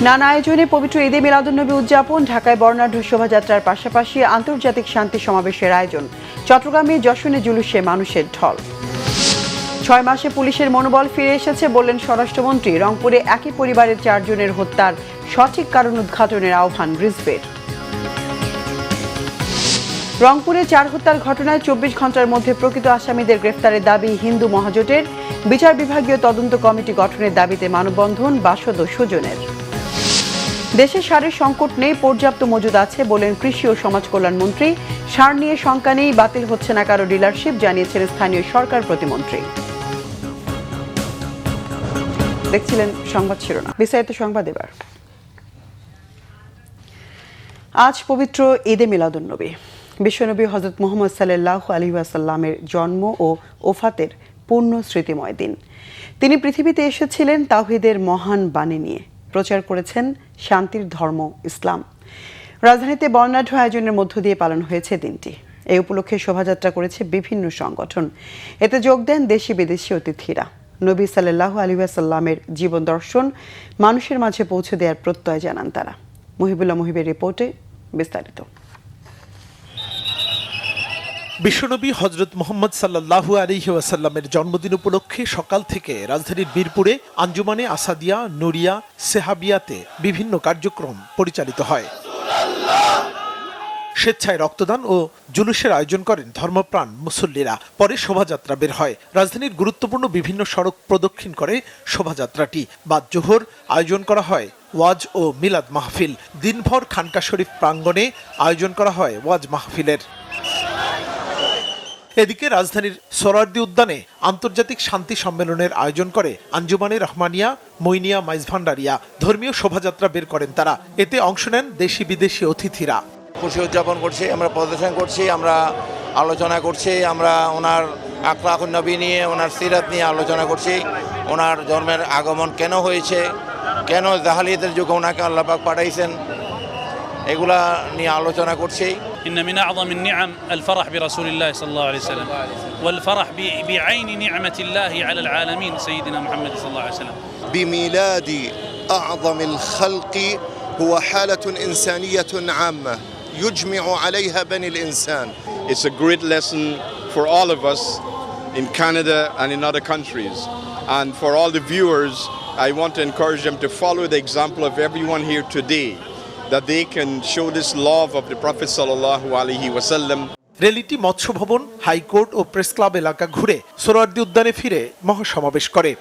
নানা আয়োজনে পবিত্র ঈদে মিলাদুন্নবী উদযাপন। ঢাকায় বর্ণাঢ্য শোভাযাত্রার পাশাপাশি আন্তর্জাতিক শান্তি সমাবেশের আয়োজন। চট্টগ্রামে যশনে জুলুসে মানুষের ঢল। 6 মাসে পুলিশের মনোবল ফিরে এসেছে বললেন স্বরাষ্ট্রমন্ত্রী। রংপুরে একই পরিবারের 4 জনের হত্যার সঠিক কারণ উদ্ঘাটনের আহ্বান রিজভীর। রংপুরে 4 হত্যার ঘটনায় 24 ঘন্টার মধ্যে প্রকৃত আসামিদের গ্রেফতারের দাবি হিন্দু মহাজোটের। বিচার বিভাগীয় তদন্ত কমিটি গঠনের দাবিতে মানববন্ধন বাসদ ও সুজনের। দেশে সারের সংকট নেই, পর্যাপ্ত মজুদ আছে বলেন কৃষি ও সমাজ কল্যাণ মন্ত্রী। সার নিয়ে শঙ্কা নেই, বাতিল হচ্ছে না কারো ডিলারশিপ, জানিয়েছেন স্থানীয় সরকার প্রতিমন্ত্রী। দেখছিলেন সংবাদ শিরোনাম, বিস্তারিত সংবাদ এবার। আজ পবিত্র ঈদে মিলাদুন্নবী। বিশ্বনবী হযরত মুহাম্মদ সাল্লাল্লাহু আলাইহি ওয়াসাল্লামের জন্ম ও ওফাতের পূর্ণ স্মৃতিময় দিন। তিনি পৃথিবীতে এসেছিলেন তাওহীদের মহান বাণী নিয়ে, প্রচার করেছেন শান্তির ধর্ম ইসলাম। রাজধানীতে বর্ণাঢ্য আয়োজনের মধ্য দিয়ে পালন হয়েছে দিনটি। এই উপলক্ষে শোভাযাত্রা করেছে বিভিন্ন সংগঠন। এতে যোগ দেন দেশি বিদেশি অতিথিরা। নবী সাল্লাল্লাহু আলাইহি ওয়াসাল্লামের জীবন দর্শন মানুষের মাঝে পৌঁছে দেওয়ার প্রত্যয় জানান তারা। মুহিবুল্লাহ মুহিবের রিপোর্টে বিস্তারিত। বিশ্বনবী হযরত মুহাম্মদ সাল্লাল্লাহু আলাইহি ওয়াসাল্লামের জন্মদিন উপলক্ষে সকাল থেকে রাজধানীর বীরপুরে আঞ্জুমানে আসাদিয়া, নুরিয়া, সেহাবিয়াতে বিভিন্ন কার্যক্রম পরিচালিত হয়। স্বেচ্ছায় রক্তদান ও জুলুসের আয়োজন করেন ধর্মপ্রাণ মুসল্লিরা। পরে শোভাযাত্রা বের হয়। রাজধানীর গুরুত্বপূর্ণ বিভিন্ন সড়ক প্রদক্ষিণ করে শোভাযাত্রাটি। বাদ জোহর আয়োজন করা হয় ওয়াজ ও মিলাদ মাহফিল। দিনভর খানকা শরীফ প্রাঙ্গণে আয়োজন করা হয় ওয়াজ মাহফিলের। এদিকে রাজধানীর সোহরাওয়ার্দী উদ্যানে আন্তর্জাতিক শান্তি সম্মেলনের আয়োজন করে আঞ্জুমানে রহমানিয়া, মইনিয়া, মাইজভান্ডারিয়া। ধর্মীয় শোভাযাত্রা বের করেন তারা। এতে অংশ নেন দেশি বিদেশি অতিথিরা। খুশি উদযাপন করছি, আমরা প্রদর্শন করছি, আমরা আলোচনা করছি, আমরা ওনার আখলাকুন নবী নিয়ে, ওনার সিরাত নিয়ে আলোচনা করছি। ওনার জন্মের আগমন কেন হয়েছে, কেন জাহালিয়াতের যুগে ওনাকে আল্লাহ পাক পাঠাইছেন, এগুলা নিয়ে আলোচনা করছি। إن من أعظم النعم الفرح برسول الله صلى الله عليه وسلم والفرح بعين نعمة الله على العالمين سيدنا محمد صلى الله عليه وسلم. بميلاد أعظم الخلق هو حالة إنسانية عامة يجمع عليها بني الإنسان. It's a great lesson for all of us in Canada and in other countries. And for all the viewers, I want to encourage them to follow the example of everyone here today, that they can show this love of the Prophet sallallahu alaihi wasallam. রেলিটি মৎস্য ভবন, high court ও press club এলাকা ঘুরে সোহরাওয়ার্দী উদ্যানে ফিরে মহাসমাবেশ করে।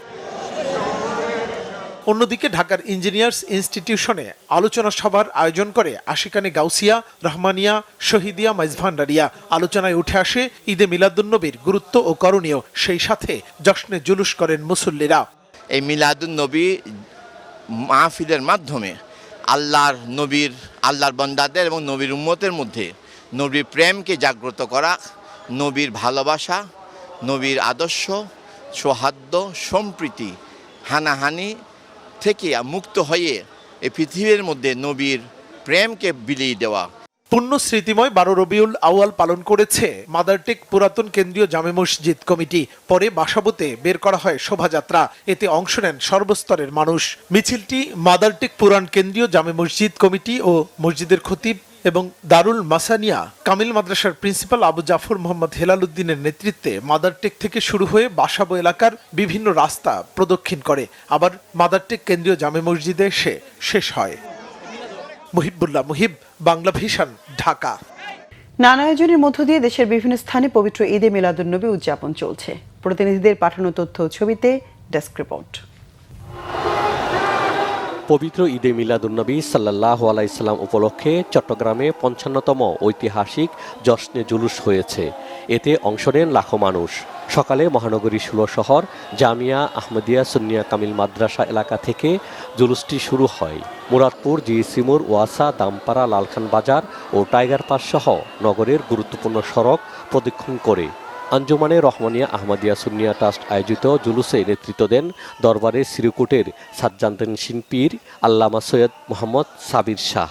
অন্যদিকে ঢাকার ইঞ্জিনিয়ার্স ইনস্টিটিউশনে আলোচনা সভার আয়োজন করে আশিকানে গাউসিয়া, রহমানিয়া, শহীদিয়া, মাইজভান্ডারিয়া। আলোচনায় উঠে আসে ঈদে মিলাদুন্নবীর গুরুত্ব ও করণীয়, সেই সাথে জশ্নে জুলুস করেন মুসল্লিরা। এই মিলাদুন্নবী মাহফিলের মাধ্যমে আল্লাহর বান্দাদের এবং নবীর উম্মতের মধ্যে নবীর প্রেমকে জাগ্রত করা, নবীর ভালোবাসা, নবীর আদর্শ, সৌহার্দ্য, সম্প্রীতি, হানাহানি থেকে মুক্ত হয়ে এই পৃথিবীর মধ্যে নবীর প্রেমকে বিলিয়ে দেওয়া। পূর্ণ স্মৃতিময় 12 রবিউল আউয়াল পালন করেছে মাদারটেক পুরাতন কেন্দ্রীয় জামে মসজিদ কমিটি। পরে বাসাবোতে বের করা হয় শোভাযাত্রা। এতে অংশ নেন সর্বস্তরের মানুষ। মিছিলটি মাদারটেক পুরান কেন্দ্রীয় জামে মসজিদ কমিটি ও মসজিদের খতিব এবং দারুল মাসানিয়া কামিল মাদ্রাসার প্রিন্সিপাল আবু জাফর মোহাম্মদ হেলাল উদ্দিনের নেতৃত্বে মাদারটেক থেকে শুরু হয়ে বাসাবো এলাকার বিভিন্ন রাস্তা প্রদক্ষিণ করে আবার মাদারটেক কেন্দ্রীয় জামে মসজিদে এসে শেষ হয়। মুহিবুল্লাহ মুহিব, বাংলা ভিশন, ঢাকা। নানা আয়োজনের মধ্য দিয়ে দেশের বিভিন্ন স্থানে পবিত্র ঈদে মিলাদুন্নবী উদযাপন চলছে। প্রতিনিধিদের পাঠানো তথ্য ও ছবিতে ডেস্ক রিপোর্ট। পবিত্র ঈদে মিলাদুন্নবী সাল্লাল্লাহু আলাইহি সাল্লাম উপলক্ষে চট্টগ্রামে 55তম ঐতিহাসিক জশ্নে জুলুস হয়েছে। এতে অংশ নেন লাখো মানুষ। সকালে মহানগরী 16 শহর জামিয়া আহমদিয়া সুন্নিয়া কামিল মাদ্রাসা এলাকা থেকে জুলুসটি শুরু হয়। মুরাদপুর, জিএসি মোড়, ওয়াসা, দামপাড়া, লালখান বাজার ও টাইগার পাস সহ নগরের গুরুত্বপূর্ণ সড়ক প্রদক্ষিণ করে আঞ্জুমানে রহমানিয়া আহমদিয়া সুন্নিয়া ট্রাস্ট আয়োজিত জুলুসে নেতৃত্ব দেন দরবারের শ্রীকুটের সাজ্জান্তানশীন পীর আল্লামা সৈয়দ মোহাম্মদ সাবির শাহ।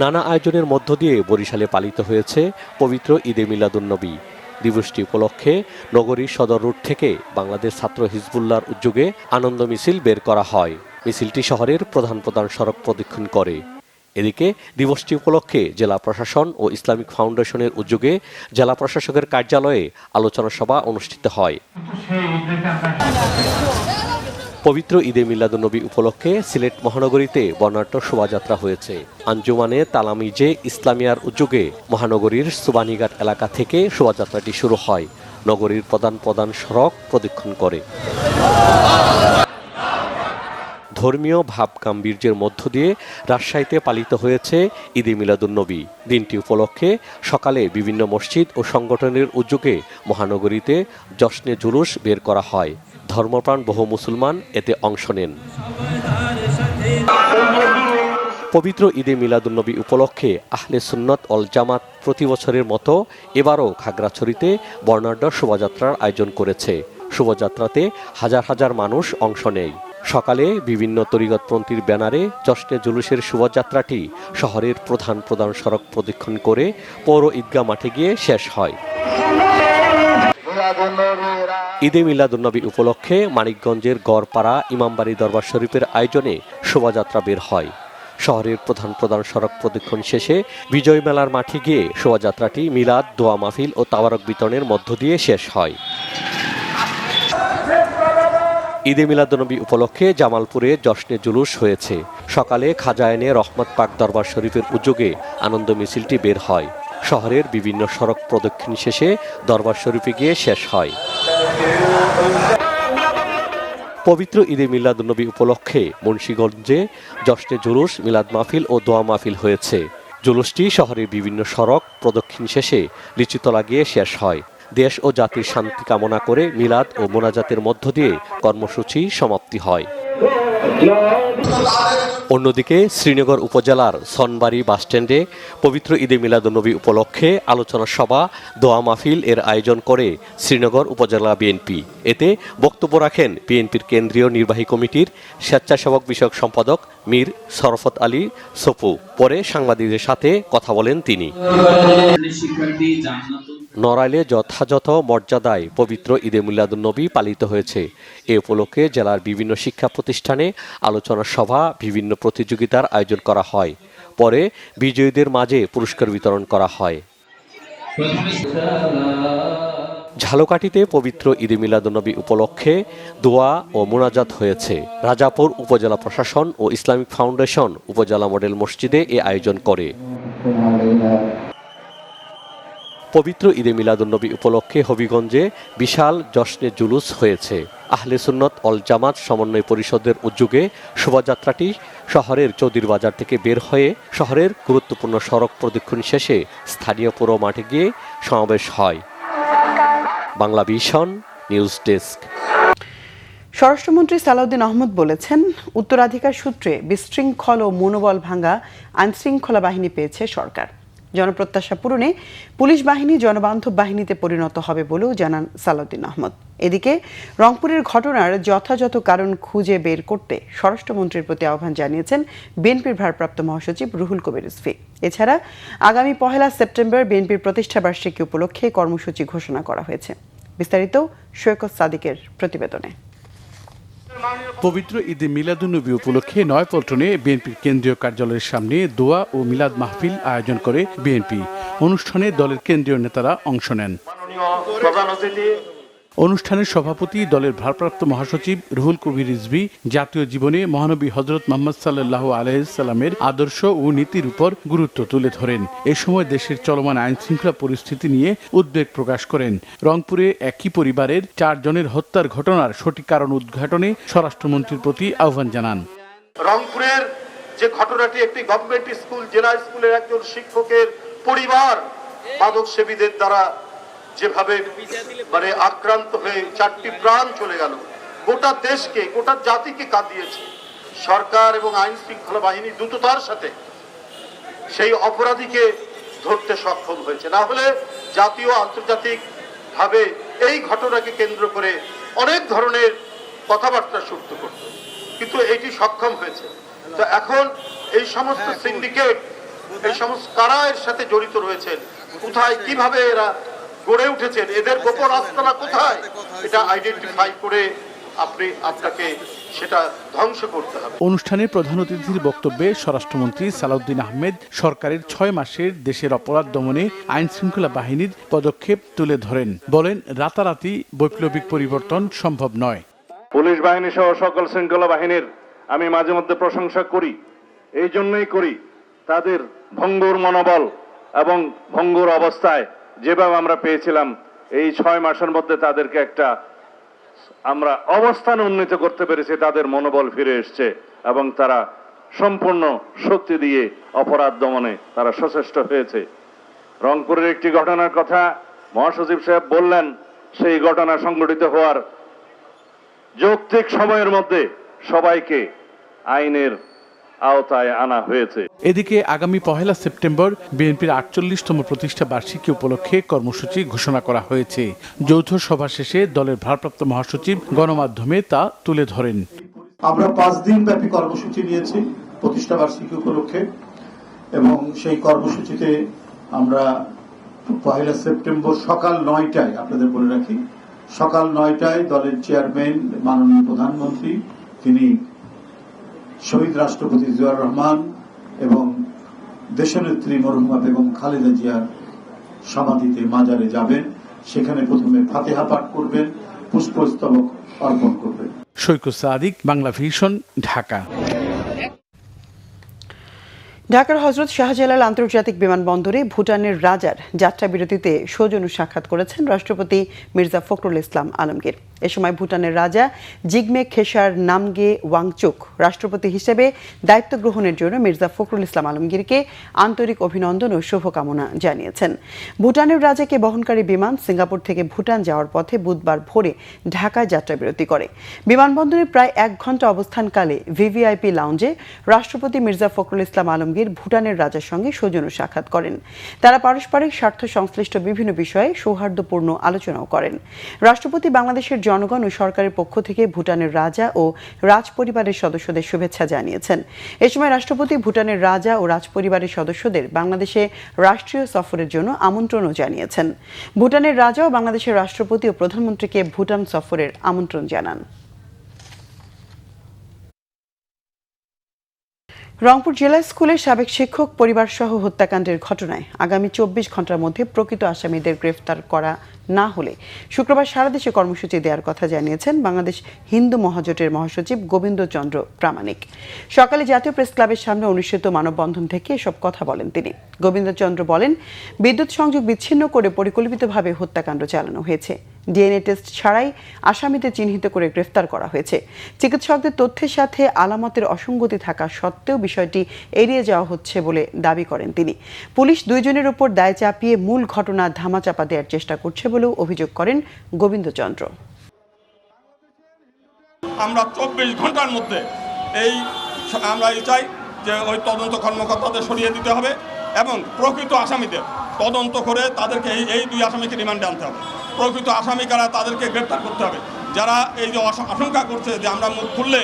নানা আয়োজনের মধ্য দিয়ে বরিশালে পালিত হয়েছে পবিত্র ঈদে মিলাদুন্নবী। দিবসটি উপলক্ষে নগরীর সদর রোড থেকে বাংলাদেশ ছাত্র হিজবুল্লাহর উদ্যোগে আনন্দ মিছিল বের করা হয়। মিছিলটি শহরের প্রধান প্রধান সড়ক প্রদক্ষিণ করে। এদিকে দিবসটি উপলক্ষে জেলা প্রশাসন ও ইসলামিক ফাউন্ডেশনের উদ্যোগে জেলা প্রশাসকের কার্যালয়ে আলোচনা সভা অনুষ্ঠিত হয়। পবিত্র ঈদে মিলাদুন্নবী উপলক্ষে সিলেট মহানগরীতে বর্ণাঢ্য শোভাযাত্রা হয়েছে। আঞ্জুমানে তালামিজে ইসলামিয়ার উদ্যোগে মহানগরীর সুবানীঘাট এলাকা থেকে শোভাযাত্রাটি শুরু হয়। নগরীর প্রধান প্রধান সড়ক প্রদক্ষিণ করে। ধর্মীয় ভাব গাম্ভীর্যের মধ্য দিয়ে রাজশাহীতে পালিত হয়েছে ঈদে মিলাদুন্নবী। দিনটি উপলক্ষে সকালে বিভিন্ন মসজিদ ও সংগঠনের উদ্যোগে মহানগরীতে জশ্নে জুলুস বের করা হয়। ধর্মপ্রাণ বহু মুসলমান এতে অংশ নেন। পবিত্র ঈদে মিলাদুন্নবী উপলক্ষে আহলে সুন্নাত ওয়াল জামাত প্রতি বছরের মতো এবারও খাগড়াছড়িতে বর্ণাঢ্য শোভাযাত্রার আয়োজন করেছে। শোভাযাত্রাতে হাজার হাজার মানুষ অংশ নেয়। সকালে বিভিন্ন তরিকতপন্থীর ব্যানারে জশ্নে জুলুসের শোভাযাত্রাটি শহরের প্রধান প্রধান সড়ক প্রদক্ষিণ করে পৌর ঈদগাহ মাঠে গিয়ে শেষ হয়। ঈদে মিলাদুন্নবী উপলক্ষে মানিকগঞ্জের গড়পাড়া ইমামবাড়ি দরবার শরীফের আয়োজনে শোভাযাত্রা বের হয়। শহরের প্রধান প্রধান সড়ক প্রদক্ষিণ শেষে বিজয় মেলার মাঠে গিয়ে শোভাযাত্রাটি মিলাদ, দোয়া মাহফিল ও তাবারক বিতরণের মধ্য দিয়ে শেষ হয়। ঈদে মিলাদুন্নবী উপলক্ষে জামালপুরে জশ্নে জুলুস হয়েছে। সকালে খাজায়েনে রহমত পাক দরবার শরীফের উদ্যোগে আনন্দ মিছিলটি বের হয়। শহরের বিভিন্ন সড়ক প্রদক্ষিণ শেষে দরবার শরীফে গিয়ে শেষ হয়। পবিত্র ঈদে মিলাদুন্নবী উপলক্ষে মুন্সিগঞ্জে জশ্নে জুলুস, মিলাদ মাহফিল ও দোয়া মাহফিল হয়েছে। জুলুসটি শহরের বিভিন্ন সড়ক প্রদক্ষিণ শেষে লিচুতলা গিয়ে শেষ হয়। দেশ ও জাতির শান্তি কামনা করে মিলাদ ও মোনাজাতের মধ্য দিয়ে কর্মসূচি সমাপ্তি হয়। অন্যদিকে শ্রীনগর উপজেলার সনবাড়ি বাসস্ট্যান্ডে পবিত্র ঈদে মিলাদুন্নবী উপলক্ষে আলোচনা সভা, দোয়া মাহফিল এর আয়োজন করে শ্রীনগর উপজেলা বিএনপি। এতে বক্তব্য রাখেন বিএনপির কেন্দ্রীয় নির্বাহী কমিটির স্বেচ্ছাসেবক বিষয়ক সম্পাদক মীর শরফত আলী সপু। পরে সাংবাদিকদের সাথে কথা বলেন তিনি। নড়াইলে যথাযথ মর্যাদায় পবিত্র ঈদে মিলাদুন্নবী পালিত হয়েছে। এ উপলক্ষে জেলার বিভিন্ন শিক্ষা প্রতিষ্ঠানে আলোচনা সভা, বিভিন্ন প্রতিযোগিতার আয়োজন করা হয়। পরে বিজয়ীদের মাঝে পুরস্কার বিতরণ করা হয়। ঝালকাঠিতে পবিত্র ঈদে মিলাদুন্নবী উপলক্ষে দোয়া ও মোনাজাত হয়েছে। রাজাপুর উপজেলা প্রশাসন ও ইসলামিক ফাউন্ডেশন উপজেলা মডেল মসজিদে এ আয়োজন করে। পবিত্র ঈদে মিলাদুন্নবী উপলক্ষে হবিগঞ্জে বিশাল জশ্নে জুলুস হয়েছে। আহলে সুন্নাত ওয়াল জামাত সমন্বয় পরিষদের উদ্যোগে শোভাযাত্রাটি শহরের চৌধুরী বাজার থেকে বের হয়ে শহরের গুরুত্বপূর্ণ সড়ক প্রদক্ষিণ শেষে স্থানীয় পুর মাঠে গিয়ে সমাবেশ হয়। Bangla vision news desk. স্বরাষ্ট্রমন্ত্রী সালাউদ্দিন আহমদ বলেছেন, উত্তরাধিকার সূত্রে বিশৃঙ্খল ও মনোবল ভাঙা আইনশৃঙ্খলা বাহিনী পেয়েছে সরকার। জনপ্রত্যাশা পূরণে পুলিশ বাহিনী জনবান্ধব বাহিনীতে পরিণত হবে বলেও জানান সালাউদ্দিন আহমদ। এদিকে রংপুরের ঘটনার যথাযথ কারণ খুঁজে বের করতে স্বরাষ্ট্রমন্ত্রীর প্রতি আহ্বান জানিয়েছেন বিএনপির ভারপ্রাপ্ত মহাসচিব রুহুল কবির রিজভী। এছাড়া আগামী 1 সেপ্টেম্বর বিএনপির প্রতিষ্ঠাবার্ষিকী উপলক্ষে কর্মসূচি ঘোষণা করা হয়েছে। বিস্তারিত সৈকত সাদিকের প্রতিবেদনে। পবিত্র ঈদে মিলাদুন্নবী উপলক্ষে নয়াপল্টনে বিএনপির কেন্দ্রীয় কার্যালয়ের সামনে দোয়া ও মিলাদ মাহফিল আয়োজন করে বিএনপি। অনুষ্ঠানে দলের কেন্দ্রীয় নেতারা অংশ নেন। অনুষ্ঠানের সভাপতি দলের ভারপ্রাপ্ত মহাসচিব রুহুল কবির রিজভী জাতীয় জীবনে মহানবী হযরত মুহাম্মদ সাল্লাল্লাহু আলাইহি সাল্লামের আদর্শ ও নীতির উপর গুরুত্ব তুলে ধরেন। এ সময় দেশের চলমান আইনশৃঙ্খলা পরিস্থিতি নিয়ে উদ্বেগ প্রকাশ করেন। রংপুরে একই পরিবারের 4 জনের হত্যার ঘটনার সঠিক কারণ উদ্ঘাটনে স্বরাষ্ট্রমন্ত্রীর প্রতি আহ্বান জানান। রংপুরের যে ঘটনাটি, একটি গভর্নমেন্ট স্কুল, জেলা স্কুলের একজন শিক্ষকের পরিবার মাদক সেবীদের দ্বারা যেভাবে আক্রান্ত হয়ে 4টি প্রাণ চলে গেল, গোটা দেশকে, গোটা জাতিকে কাঁদিয়েছে। সরকার এবং আইন শৃঙ্খলা বাহিনী দ্রুততার সাথে সেই অপরাধীকে ধরতে সক্ষম হয়েছে। না হলে জাতীয় আন্তর্জাতিক ভাবে এই ঘটনাকে কেন্দ্র করে অনেক ধরনের কথাবার্তা শুরু করত, কিন্তু এটি সক্ষম হয়েছে। তো এখন এই সমস্ত সিন্ডিকেট, এই সমস্ত কারা এর সাথে জড়িত রয়েছেন, কোথায় কিভাবে এরা গড়ে উঠেছেন, এদের গোপন আস্তানা কোথায়, এটা আইডেন্টিফাই করে আপনাকে সেটা ধ্বংস করতে হবে। অনুষ্ঠানে প্রধান অতিথির বক্তব্যে স্বরাষ্ট্রমন্ত্রী সালাউদ্দিন আহমেদ সরকারের 6 মাসের দেশের অপরাধ দমনে আইন শৃঙ্খলা বাহিনীর পদক্ষেপ তুলে ধরেন। বলেন, রাতারাতি বৈপ্লবিক পরিবর্তন সম্ভব নয়। পুলিশ বাহিনী সহ সকল শৃঙ্খলা বাহিনীর আমি মাঝে মধ্যে প্রশংসা করি, এই জন্যই করি তাদের ভঙ্গুর মনোবল এবং ভঙ্গুর অবস্থায় যেভাবে আমরা পেয়েছিলাম, এই 6 মাসের মধ্যে তাদেরকে একটা আমরা অবস্থান উন্নীত করতে পেরেছি, তাদের মনোবল ফিরে এসছে এবং তারা সম্পূর্ণ শক্তি দিয়ে অপরাধ দমনে তারা সচেষ্ট হয়েছে। রংপুরের একটি ঘটনার কথা মহাসচিব সাহেব বললেন, সেই ঘটনা সংঘটিত হওয়ার যৌক্তিক সময়ের মধ্যে সবাইকে আইনের আওতায় আনা হয়েছে। এদিকে আগামী 1 সেপ্টেম্বর বিএনপির 48তম প্রতিষ্ঠা বার্ষিকী উপলক্ষে কর্মসূচি ঘোষণা করা হয়েছে। যৌথ সভা শেষে দলের ভারপ্রাপ্ত মহাসচিব গণমাধ্যমে তা তুলে ধরেন। আমরা 5 দিন ব্যাপী কর্মসূচি নিয়েছি প্রতিষ্ঠা বার্ষিকী উপলক্ষে, এবং সেই কর্মসূচিতে আমরা 1 সেপ্টেম্বর সকাল 9টায়, আপনাদের বলে রাখি, সকাল 9টায় দলের চেয়ারম্যান মাননীয় প্রধানমন্ত্রী, তিনি শহীদ রাষ্ট্রপতি জিয়াউর রহমান এবং দেশনেত্রী মরহুমা বেগম খালেদা জিয়ার সমাধিতে মাজারে যাবেন। সেখানে প্রথমে ফাতিহা পাঠ করবেন, পুষ্পস্তবক অর্পণ করবেন। সৈকত সাদিক, বাংলা ভিশন, ঢাকা। ঢাকার হযরত শাহজালাল আন্তর্জাতিক বিমানবন্দরে ভুটানের রাজার যাত্রা বিরতিতে সৌজন্য সাক্ষাৎ করেছেন রাষ্ট্রপতি মির্জা ফখরুল ইসলাম আলমগীর। এ সময় ভুটানের রাজা জিগমে খেসার নামগে ওয়াংচুক রাষ্ট্রপতি হিসেবে দায়িত্ব গ্রহণের জন্য মির্জা ফখরুল ইসলাম আলমগীরকে আন্তরিক অভিনন্দন ও শুভকামনা জানিয়েছেন। ভুটানের রাজাকে বহনকারী বিমান সিঙ্গাপুর থেকে ভুটান যাওয়ার পথে বুধবার ভোরে ঢাকায় যাত্রা বিরতি করে। বিমানবন্দরে প্রায় 1 ঘণ্টা অবস্থানকালে ভিভিআইপি লাউঞ্জে রাষ্ট্রপতি মির্জা ফখরুল ইসলাম আলমগীর ভুটানের রাজার সঙ্গে সৌজন্য সাক্ষাৎ করেন। তারা পারস্পরিক স্বার্থ সংশ্লিষ্ট বিভিন্ন বিষয়ে সৌহার্দ্যপূর্ণ আলোচনাও করেন। রাষ্ট্রপতি বাংলাদেশের জনগণ ও সরকারের পক্ষ থেকে ভুটানের রাজা ও রাজ পরিবারের সদস্যদের শুভেচ্ছা জানিয়েছেন। এ সময় রাষ্ট্রপতি ভুটানের রাজা ও রাজ পরিবারের সদস্যদের বাংলাদেশে রাষ্ট্রীয় সফরের জন্য আমন্ত্রণও জানিয়েছেন। ভুটানের রাজা ও বাংলাদেশের রাষ্ট্রপতি ও প্রধানমন্ত্রীকে ভুটান সফরের আমন্ত্রণ জানান। রংপুর জেলা স্কুলের সাবেক শিক্ষক পরিবারসহ হত্যাকাণ্ডের ঘটনায় আগামী 24 ঘণ্টার মধ্যে প্রকৃত আসামিদের গ্রেফতার করা না হলে শুক্রবার সারা দেশে কর্মসূচি দেওয়ার কথা জানিয়েছেন বাংলাদেশ হিন্দু মহাজোটের মহাসচিব গোবিন্দ চন্দ্র প্রামাণিক। সকালে জাতীয় প্রেস ক্লাবের সামনে অনুষ্ঠিত মানববন্ধন থেকে এসব কথা বলেন তিনি। গোবিন্দ চন্দ্র বলেন, বিদ্যুৎ সংযোগ বিচ্ছিন্ন করে পরিকল্পিতভাবে হত্যাকাণ্ড চালানো হয়েছে। ডিএনএ টেস্ট ছাড়াই আসামিদের চিহ্নিত করে গ্রেফতার করা হয়েছে। চিকিৎসকদের তথ্যের সাথে আলামতের অসঙ্গতি থাকা সত্ত্বেও বিষয়টি এড়িয়ে যাওয়া হচ্ছে বলে দাবি করেন তিনি। পুলিশ 2 জনের উপর দায় চাপিয়ে মূল ঘটনা ধামাচাপা দেওয়ার চেষ্টা করছে বলেও অভিযোগ করেন গোবিন্দ চন্দ্র। আমরা 24 ঘন্টার মধ্যে আমরা চাই যে ওই তদন্ত কর্মকর্তাদের সরিয়ে দিতে হবে এবং প্রকৃত আসামিদের তদন্ত করে তাদেরকে এই 2 আসামিকে রিমান্ডে আনতে হবে। প্রকৃত আসামি কারা তাদেরকে গ্রেপ্তার করতে হবে। যারা এই যে আশঙ্কা করছে যে আমরা মুখ খুললে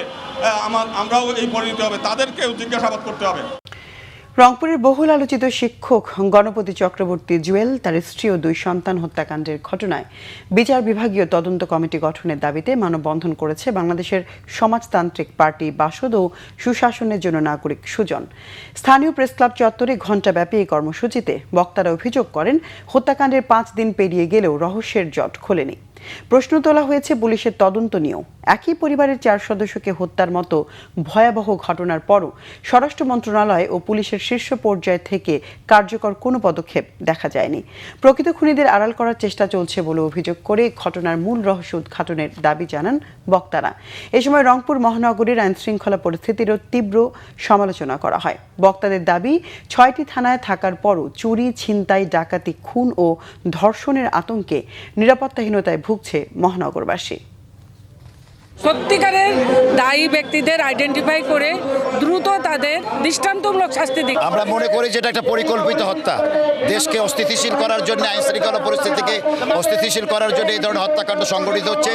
আমরাও এই পরিণতি হবে, তাদেরকেও জিজ্ঞাসাবাদ করতে হবে। রংপুরের বহুল আলোচিত শিক্ষক গণপতি চক্রবর্তী জুয়েল, তার স্ত্রী ও 2 সন্তান হত্যাকাণ্ডের ঘটনায় বিচার বিভাগীয় তদন্ত কমিটি গঠনের দাবিতে মানববন্ধন করেছে বাংলাদেশের সমাজতান্ত্রিক পার্টি বাসদ ও সুশাসনের জন্য নাগরিক সুজন। স্থানীয় প্রেসক্লাব চত্বরে ঘণ্টাব্যাপী এই কর্মসূচিতে বক্তারা অভিযোগ করেন, হত্যাকাণ্ডের 5 দিন পেরিয়ে গেলেও রহস্যের জট খোলেনি। প্রশ্ন তোলা হয়েছে পুলিশের তদন্ত নিয়েও। একই পরিবারের 4 সদস্যকে হত্যার মতো ভয়াবহ ঘটনার পরও স্বরাষ্ট্র মন্ত্রণালয় ও পুলিশের শীর্ষ পর্যায় থেকে কার্যকর কোনো পদক্ষেপ দেখা যায়নি। প্রকৃত খুনিদের আড়াল করার চেষ্টা চলছে বলে অভিযোগ করে ঘটনার মূল রহস্য উদ্ঘাটনের দাবি জানান বক্তারা। এ সময় রংপুর মহানগরীর আইনশৃঙ্খলা পরিস্থিতিরও তীব্র সমালোচনা করা হয়। বক্তাদের দাবি, 6টি থানায় থাকার পরও চুরি, ছিনতাই, ডাকাতি, খুন ও ধর্ষণের আতঙ্কে নিরাপত্তাহীনতায় ভুগছে মহানগরবাসী। সত্যিকারের দায়ী ব্যক্তিদের আইডেন্টিফাই করে দ্রুত তাদের দৃষ্টান্তমূলক শাস্তি দিক। আমরা মনে করি যে এটা একটা পরিকল্পিত হত্যা, দেশকে অস্থিতিশীল করার জন্য, আইন শৃঙ্খলা পরিস্থিতিকে অস্থিতিশীল করার জন্য এই ধরনের হত্যাকাণ্ড সংঘটিত হচ্ছে।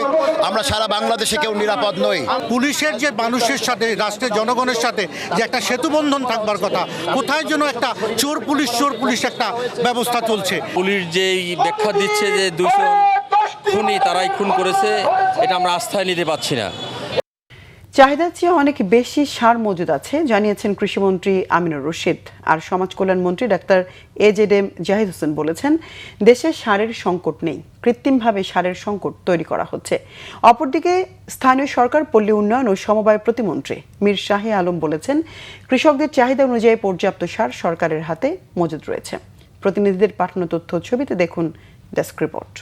আমরা সারা বাংলাদেশে কেউ নিরাপদ নই। পুলিশের যে মানুষের সাথে, রাষ্ট্রের জনগণের সাথে যে একটা সেতুবন্ধন থাকবার কথা, কোথায় যেন একটা চোর পুলিশ একটা ব্যবস্থা চলছে। পুলিশ যেই ব্যাখ্যা দিচ্ছে যে 200 খুনি তারাই খুন করেছে, এটা আমরা আস্থায় নিতে পারছি না। চাহিদার চেয়ে অনেক বেশি সার মজুদ আছে জানিয়েছেন কৃষিমন্ত্রী আমিনুর রশিদ। আর সমাজ কল্যাণ মন্ত্রী ডাক্তার AJM জাহিদ হোসেন বলেছেন, দেশে সারের সংকট নেই, কৃত্রিমভাবে সারের সংকট তৈরি করা হচ্ছে। অপরদিকে স্থানীয় সরকার, পল্লী উন্নয়ন ও সমবায় প্রতিমন্ত্রী মীর শাহে আলম বলেছেন, কৃষকদের চাহিদা অনুযায়ী পর্যাপ্ত সার সরকারের হাতে মজুদ রয়েছে। প্রতিনিধিদের পাঠানো তথ্য ছবিতে দেখুন ডেস্ক রিপোর্ট।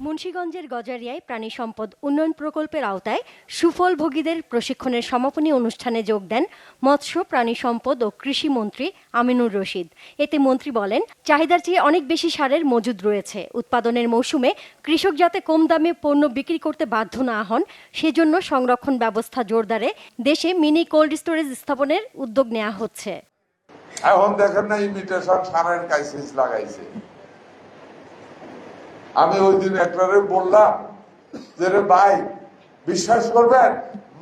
মুন্সিগঞ্জের গজারিয়ায় প্রাণী সম্পদ উন্নয়ন প্রকল্পের আওতায় সুফলভোগীদের প্রশিক্ষণের সমাপনী অনুষ্ঠানে যোগ দেন মৎস্য, প্রাণী সম্পদ ও কৃষি মন্ত্রী আমিনুর রশিদ। এতে মন্ত্রী বলেন, চাহিদার চেয়ে অনেক বেশি সারের মজুদ রয়েছে। উৎপাদনের মৌসুমে কৃষক যাতে কম দামে পণ্য বিক্রি করতে বাধ্য না হন, সেজন্য সংরক্ষণ ব্যবস্থা জোরদারে দেশে মিনি কোল্ড স্টোরেজ স্থাপনের উদ্যোগ নেওয়া হচ্ছে। এখন দেখেন না, ইমিটেশন সারের ক্রাইসিস লাগাইছে। আমি ওই দিন একটারে বললাম যে রে ভাই, বিশ্বাস করবেন,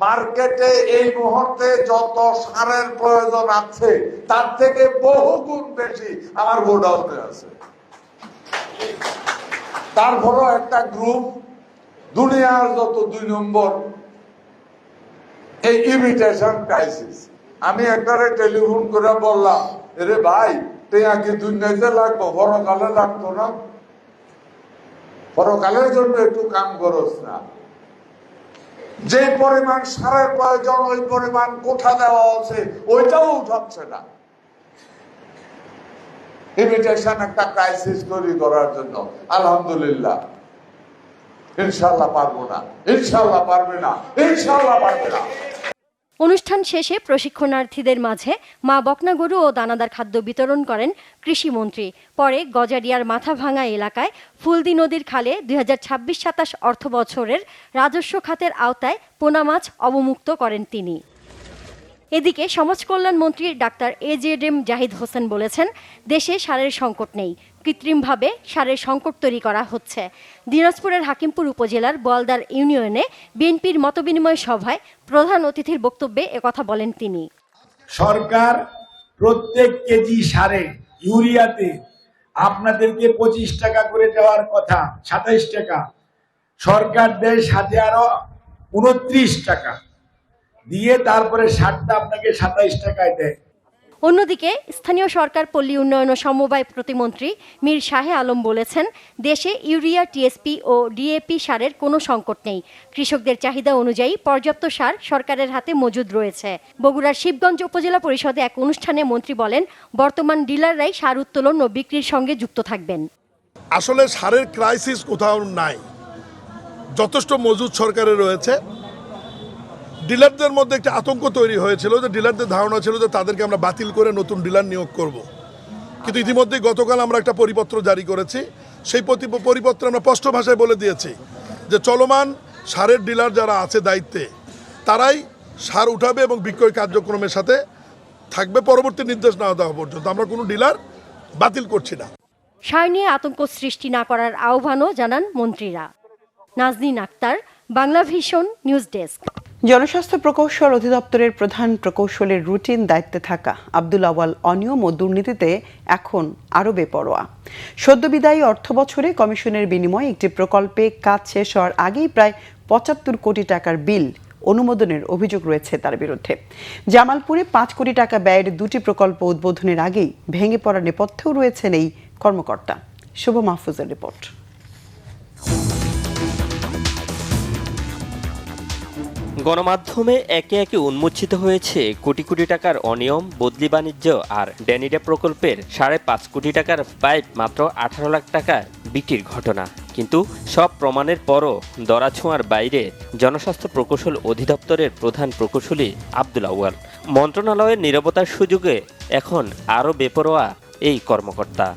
মার্কেটে এই মুহূর্তে যত সারের প্রয়োজন আছে তার থেকে বহু গুণ বেশি আমার গোডাউনে আছে। তারপরও একটা গ্রুপ দুনিয়ার যত 2 নম্বর এই ইমিটেশন ক্রাইসিস। আমি একটারে টেলিফোন করে বললাম, রে ভাই, টেয়া কি দুনিয়াতে লাগবো, বড়কালে লাগতো না? পরকালের জন্য একটু কাম করস না? যে পরিমাণ সারের প্রয়োজন ওই পরিমাণ কোথা দেওয়া আছে ওইটাও উঠাচ্ছে না। ইমিটেশন একটা ক্রাইসিস তৈরি করার জন্য আলহামদুলিল্লাহ ইনশাআল্লাহ পারবো না, ইনশাআল্লাহ পারবে না, ইনশাআল্লাহ পারবে না। অনুষ্ঠান শেষে প্রশিক্ষণার্থীদের মাঝে মা বকনা গরু ও দানাদার খাদ্য বিতরণ করেন কৃষিমন্ত্রী। পরে গজারিয়ার মাথাভাঙা এলাকায় ফুলদি নদীর খালে 2026-27 অর্থ বছরের রাজস্ব খাতের আওতায় পোনা মাছ অবমুক্ত করেন তিনি। এদিকে সমাজ কল্যাণ মন্ত্রী ডাক্তার AJM জাহিদ হোসেন বলেছেন, দেশে সারের সংকট নেই, কৃত্রিমভাবে সারের সংকট তৈরি করা হচ্ছে। দিনাজপুরের হাকিমপুর উপজেলার বোয়ালদার ইউনিয়নে বিএনপির মতবিনিময় সভায় প্রধান অতিথির বক্তব্যে একথা বলেন তিনি। সরকার প্রত্যেক কেজি সারে, ইউরিয়াতে আপনাদেরকে 25 টাকা করে দেওয়ার কথা, 27 টাকা। সরকার দেয় সাথে আরো 29 টাকা দিয়ে তারপরে সারটা আপনাকে 27 টাকায় দেয়। অন্যদিকে স্থানীয় সরকার, পল্লী উন্নয়ন ও সমবায় প্রতিমন্ত্রী মীর শাহে আলম বলেছেন, দেশে ইউরিয়া, টিএসপি ও ডিএপি সারের কোনো সংকট নেই। কৃষকদের চাহিদা অনুযায়ী পর্যাপ্ত সার সরকারের হাতে মজুদ রয়েছে। বগুড়ার শিবগঞ্জ উপজেলা পরিষদে এক অনুষ্ঠানে মন্ত্রী বলেন, বর্তমান ডিলাররাই সার উত্তোলন ও বিক্রির সঙ্গে যুক্ত থাকবেন। আসলে সারের ক্রাইসিস কোথাও নাই, যথেষ্ট মজুদ সরকারের রয়েছে। ডিলারদের মধ্যে একটা আতঙ্ক তৈরি হয়েছিল, যে ডিলারদের ধারণা ছিল যে তাদেরকে আমরা বাতিল করে নতুন ডিলার নিয়োগ করব। কিন্তু ইতিমধ্যে গতকাল আমরা একটা পরিপত্র জারি করেছি। সেই পরিপত্রে আমরা স্পষ্ট ভাষায় বলে দিয়েছি যে চলমান সারের ডিলার যারা আছে দায়িত্বে, তারাই সার উঠাবে এবং বিক্রয় কার্যক্রমের সাথে থাকবে পরবর্তী নির্দেশ না দেওয়া পর্যন্ত। আমরা কোনো ডিলার বাতিল করছি না। সার নিয়ে আতঙ্ক সৃষ্টি না করার আহ্বানও জানান মন্ত্রীরা। Nazneen Akter, Bangla vision news desk. জনস্বাস্থ্য প্রকৌশল অধিদপ্তরের প্রধান প্রকৌশলের রুটিন দায়িত্বে থাকা আব্দুল আওয়াল অনিয়ম ও দুর্নীতিতে এখন আরও বেপরোয়া। সদ্যবিদায়ী অর্থবছরে কমিশনের বিনিময়ে একটি প্রকল্পে কাজ শেষ হওয়ার আগেই প্রায় 75 কোটি টাকার বিল অনুমোদনের অভিযোগ রয়েছে তার বিরুদ্ধে। জামালপুরে 5 কোটি টাকা ব্যয়ের 2টি প্রকল্প উদ্বোধনের আগেই ভেঙে পড়ার নেপথ্যেও রয়েছেন এই কর্মকর্তা। শুভ মাহফুজের রিপোর্ট। গণমাধ্যমে একে একে উন্মোচিত হয়েছে কোটি কোটি টাকার অনিয়ম, বদলি বাণিজ্য আর ড্যানিডা প্রকল্পের 5.5 কোটি টাকার পাইপ মাত্র 18 লাখ টাকা বিক্রির ঘটনা। কিন্তু সব প্রমাণের পরও দরাছোঁয়ার বাইরে জনস্বাস্থ্য প্রকৌশল অধিদপ্তরের প্রধান প্রকৌশলী আব্দুল আওয়াল। মন্ত্রণালয়ের নীরবতার সুযোগে এখন আরও বেপরোয়া এই কর্মকর্তা।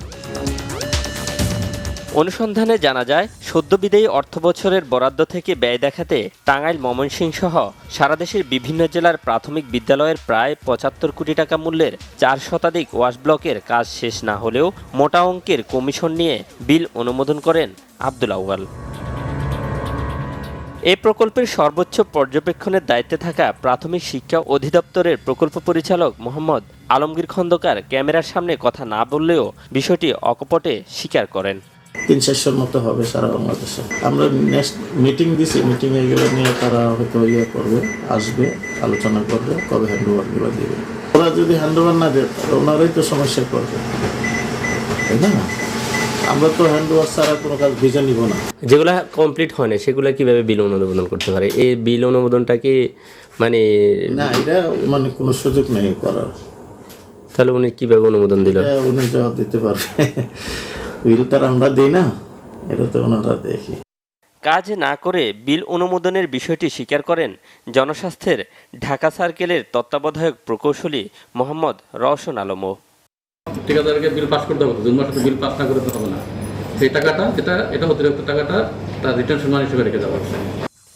অনুসন্ধানে জানা যায় সদ্যবিদায়ী অর্থবছরের বরাদ্দ থেকে ব্যয় দেখাতে টাঙ্গাইল, ময়মনসিংহ সহ সারা দেশের বিভিন্ন জেলার প্রাথমিক বিদ্যালয়ের প্রায় ৭৫ কোটি টাকা মূল্যের ৪ শতাধিক ওয়াশ ব্লকের কাজ শেষ না হলেও মোটা অঙ্কের কমিশন নিয়ে বিল অনুমোদন করেন আব্দুল আউয়াল। এই প্রকল্পের সর্বোচ্চ পর্যবেক্ষণের দায়িত্বে থাকা প্রাথমিক শিক্ষা অধিদপ্তরের প্রকল্প পরিচালক মোহাম্মদ আলমগীর খন্দকার ক্যামেরার সামনে কথা না বললেও বিষয়টি অকপটে স্বীকার করেন। ৩00-৪০০ মতো হবে সারা বাংলাদেশে। আমরা নেক্সট মিটিং দিছি, মিটিংয়ে এগুলো নিয়ে তারা হয়তো করবে, আসবে, আলোচনা করবে, কবে হ্যান্ডওভারগুলো দেবে। ওরা যদি হ্যান্ডওভার না দেয় তাহলে ওনারাই তো সমস্যা করবে, তাই না? আমরা তো হ্যান্ডওভার ছাড়া কোনো কাজ ভিজা নিব না। যেগুলো কমপ্লিট হয় না সেগুলো কিভাবে বিল অনুমোদন করতে পারে? এই বিল অনুমোদনটা কি মানে না, এটা মানে কোনো সুযোগ নেই করার। তাহলে উনি কিভাবে অনুমোদন দিল? উনি জবাব দিতে পারবে। বিল তার আমরা দিই না, এটা তো ওনারা দেখি। কাজ না করে বিল অনুমোদনের বিষয়টি স্বীকার করেন জনস্বাস্থ্যের ঢাকা সার্কেলের তত্ত্বাবধায়ক প্রকৌশলী মোহাম্মদ রওশন আলমও। ঠিকাদারকে বিল পাস করতে হবে, 2 মাসে বিল পাস না করতে হবে না। সেই টাকাটা এটা অতিরিক্ত টাকাটা তার রিটেনশন মানি হিসেবে রেখে দেওয়া হচ্ছে।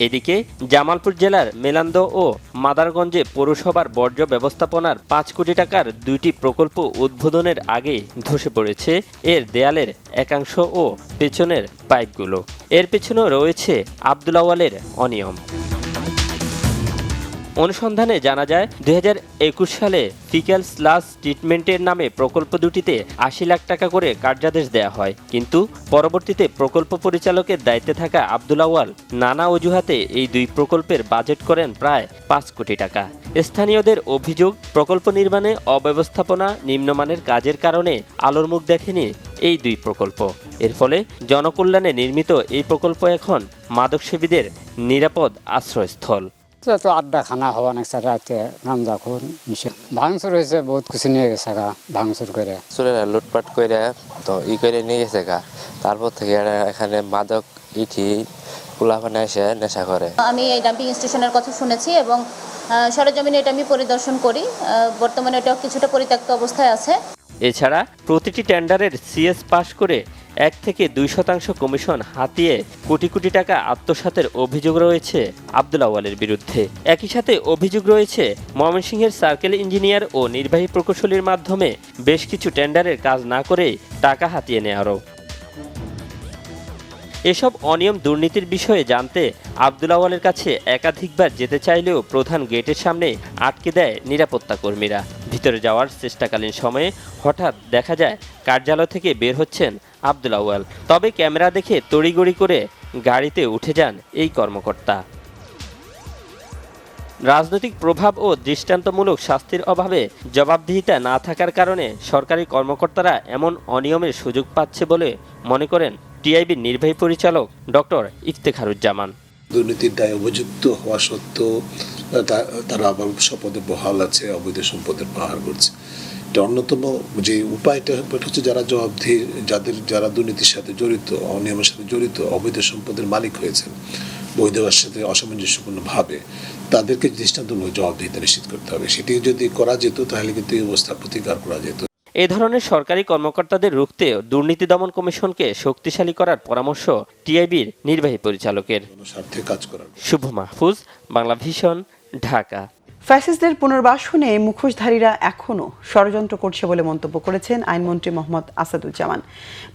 এদিকে জামালপুর জেলার মেলান্দ ও মাদারগঞ্জে পৌরসভার বর্জ্য ব্যবস্থাপনার ৫ কোটি টাকার 2টি প্রকল্প উদ্বোধনের আগে ধসে পড়েছে এর দেয়ালের একাংশ ও পেছনের পাইপগুলো। এর পেছনেও রয়েছে আব্দুল আউয়ালের অনিয়ম। অনুসন্ধানে জানা যায় 2021 সালে ফিক্যাল স্লাস ট্রিটমেন্টের নামে প্রকল্প দুটিতে ৮০ লাখ টাকা করে কার্যাদেশ দেয়া হয়, কিন্তু পরবর্তীতে প্রকল্প পরিচালকের দায়িত্বে থাকা আব্দুল আউয়াল নানা অজুহাতে এই 2 প্রকল্পের বাজেট করেন প্রায় ৫ কোটি টাকা। স্থানীয়দের অভিযোগ, প্রকল্প নির্মাণে অব্যবস্থাপনা, নিম্নমানের কাজের কারণে আলোর মুখ দেখেনি এই 2 প্রকল্প। এর ফলে জনকল্যাণে নির্মিত এই প্রকল্প এখন মাদকসেবীদের নিরাপদ আশ্রয়স্থল। তো আড্ডা খানা হওয়া অনেক রাতে নাম যখন ভাঙচুর হয়েছে, বহুত কিছু নিয়ে গেছে গা, ভাঙচুর করে চুরেরা লুটপাট করে তো করে নিয়ে গেছে গা। তারপর থেকে এখানে মাদক পোলাপানে এসে নেশা করে। আমি এই ডাম্পিং স্টেশনের কথা শুনেছি এবং সরেজমিনে এটা আমি পরিদর্শন করি। বর্তমানে এটা কিছুটা পরিত্যক্ত অবস্থায় আছে। এছাড়া প্রতিটি টেন্ডারের সিএস পাশ করে 1 থেকে 2% কমিশন হাতিয়ে কোটি কোটি টাকা আত্মসাতের অভিযোগ রয়েছে আব্দুল আউয়ালের বিরুদ্ধে। একই সাথে অভিযোগ রয়েছে ময়মনসিংহের সার্কেল ইঞ্জিনিয়ার ও নির্বাহী প্রকৌশলীর মাধ্যমে বেশ কিছু টেন্ডারের কাজ না করেই টাকা হাতিয়ে নেওয়ারও। এসব অনিয়ম দুর্নীতির বিষয়ে জানতে আব্দুল আউয়ালের কাছে একাধিকবার যেতে চাইলেও প্রধান গেটের সামনে আটকে দেয় নিরাপত্তা কর্মীরা। ভিতরে যাওয়ার চেষ্টাকালীন সময়ে হঠাৎ দেখা যায় কার্যালয় থেকে বের হচ্ছেন আব্দুল আউয়াল। তবে ক্যামেরা দেখে তড়িগড়ি করে গাড়িতে উঠে যান এই কর্মকর্তা। রাজনৈতিক প্রভাব ও দৃষ্টান্তমূলক শাস্তির অভাবে জবাবদিহিতা না থাকার কারণে সরকারি কর্মকর্তারা এমন অনিয়মের সুযোগ পাচ্ছে বলে মনে করেন টিআইবির নির্বাহী পরিচালক ডক্টর ইফতেখারুজ্জামান। দুর্নীতির দায়ে অভিযুক্ত হওয়া সত্ত্বেও তারা আবার সম্পদে বহাল আছে, অবৈধ সম্পদের পাহাড় করছে। এটা অন্যতম যে উপায়টা হচ্ছে যারা জবাবদিহি, যারা দুর্নীতির সাথে জড়িত, অনিয়মের সাথে জড়িত, অবৈধ সম্পদের মালিক হয়েছেন বৈধবার সাথে অসামঞ্জস্যপূর্ণভাবে, তাদেরকে দৃষ্টান্তমূলক জবাবদিহিতা নিশ্চিত করতে হবে। সেটি যদি করা যেত তাহলে কিন্তু এই অবস্থা প্রতিকার করা যেত। এ ধরনের সরকারি কর্মকর্তাদের রুখতে দুর্নীতি দমন কমিশনকে শক্তিশালী করার পরামর্শ টিআইবির নির্বাহী পরিচালকের। স্বার্থে কাজ করার। শুভ মাহফুজ, বাংলা ভিশন, ঢাকা। ফ্যাসিস্টদের পুনর্বাসনে মুখোশধারীরা এখনও ষড়যন্ত্র করছে বলে মন্তব্য করেছেন আইনমন্ত্রী মোহাম্মদ আসাদুজ্জামান।